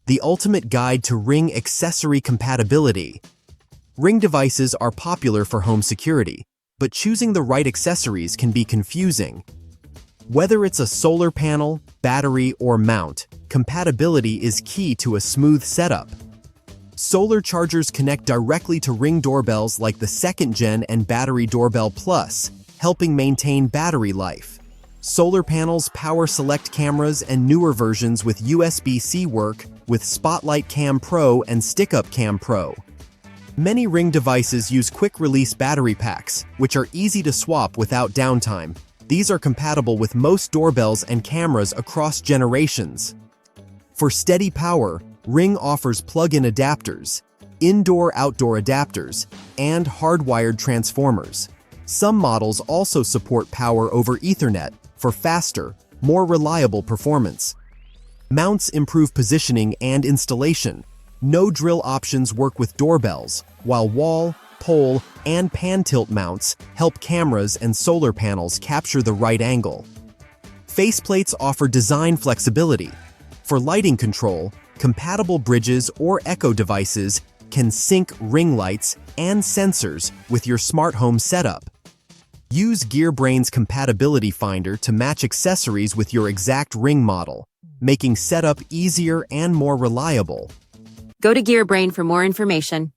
the ultimate guide to Ring accessory compatibility. Ring devices are popular for home security, but choosing the right accessories can be confusing. Whether it's a solar panel, battery, or mount, compatibility is key to a smooth setup. Solar chargers connect directly to Ring doorbells like the 2nd Gen and Battery Doorbell Plus, helping maintain battery life. Solar panels power select cameras, and newer versions with USB-C work with Spotlight Cam Pro and Stick-Up Cam Pro. Many Ring devices use quick-release battery packs, which are easy to swap without downtime. These are compatible with most doorbells and cameras across generations. For steady power, Ring offers plug-in adapters, indoor-outdoor adapters, and hardwired transformers. Some models also support power over Ethernet for faster, more reliable performance. Mounts improve positioning and installation. No-drill options work with doorbells, while wall, pole, and pan-tilt mounts help cameras and solar panels capture the right angle. Faceplates offer design flexibility. For lighting control, compatible bridges or Echo devices can sync ring lights and sensors with your smart home setup. Use GearBrain's compatibility finder to match accessories with your exact Ring model, making setup easier and more reliable. Go to GearBrain for more information.